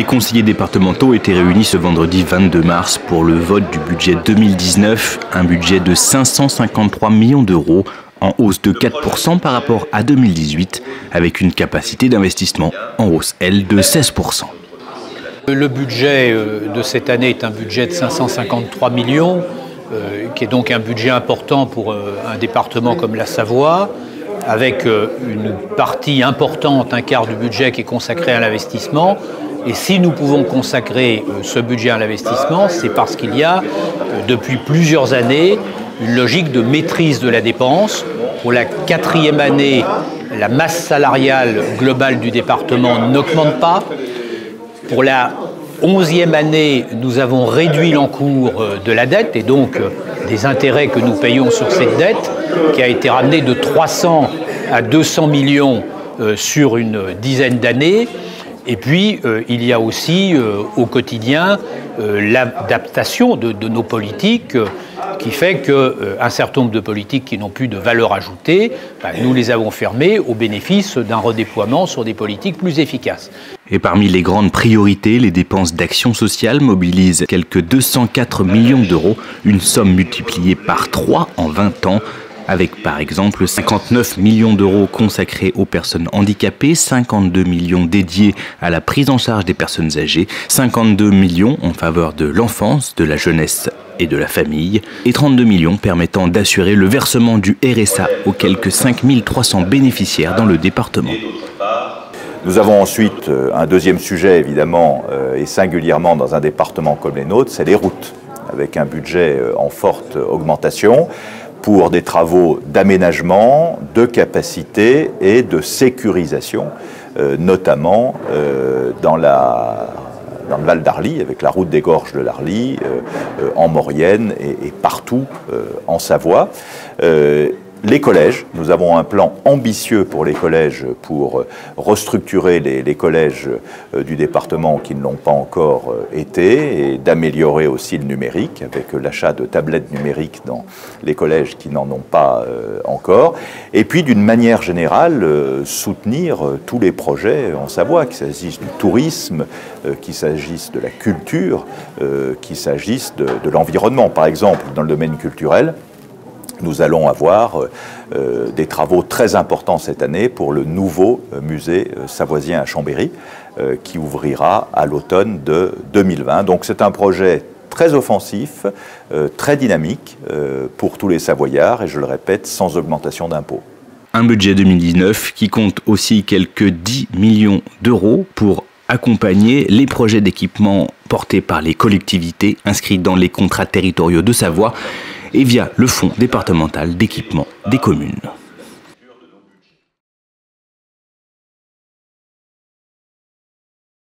Les conseillers départementaux étaient réunis ce vendredi 22 mars pour le vote du budget 2019, un budget de 553 millions d'euros, en hausse de 4% par rapport à 2018, avec une capacité d'investissement en hausse, elle, de 16%. Le budget de cette année est un budget de 553 millions, qui est donc un budget important pour un département comme la Savoie, avec une partie importante, un quart du budget qui est consacré à l'investissement. Et si nous pouvons consacrer ce budget à l'investissement, c'est parce qu'il y a, depuis plusieurs années, une logique de maîtrise de la dépense. Pour la 4e année, la masse salariale globale du département n'augmente pas. Pour la 11e année, nous avons réduit l'encours de la dette et donc des intérêts que nous payons sur cette dette, qui a été ramenée de 300 à 200 millions sur une dizaine d'années. Et puis, il y a aussi au quotidien l'adaptation de nos politiques qui fait qu'un certain nombre de politiques qui n'ont plus de valeur ajoutée, nous les avons fermées au bénéfice d'un redéploiement sur des politiques plus efficaces. Et parmi les grandes priorités, les dépenses d'action sociale mobilisent quelques 204 millions d'euros, une somme multipliée par 3 en 20 ans, avec par exemple 59 millions d'euros consacrés aux personnes handicapées, 52 millions dédiés à la prise en charge des personnes âgées, 52 millions en faveur de l'enfance, de la jeunesse et de la famille, et 32 millions permettant d'assurer le versement du RSA aux quelques 5300 bénéficiaires dans le département. Nous avons ensuite un deuxième sujet, évidemment, et singulièrement dans un département comme les nôtres, c'est les routes, avec un budget en forte augmentation pour des travaux d'aménagement, de capacité et de sécurisation, notamment dans le Val d'Arly, avec la route des Gorges de l'Arly, en Maurienne et partout en Savoie. Les collèges, nous avons un plan ambitieux pour les collèges pour restructurer les collèges du département qui ne l'ont pas encore été et d'améliorer aussi le numérique avec l'achat de tablettes numériques dans les collèges qui n'en ont pas encore. Et puis d'une manière générale, soutenir tous les projets en Savoie, qu'il s'agisse du tourisme, qu'il s'agisse de la culture, qu'il s'agisse de l'environnement. Par exemple, dans le domaine culturel, nous allons avoir des travaux très importants cette année pour le nouveau musée savoisien à Chambéry qui ouvrira à l'automne de 2020. Donc c'est un projet très offensif, très dynamique pour tous les Savoyards et je le répète, sans augmentation d'impôts. Un budget 2019 qui compte aussi quelques 10 millions d'euros pour accompagner les projets d'équipement portés par les collectivités inscrits dans les contrats territoriaux de Savoie et via le Fonds départemental d'équipement des communes.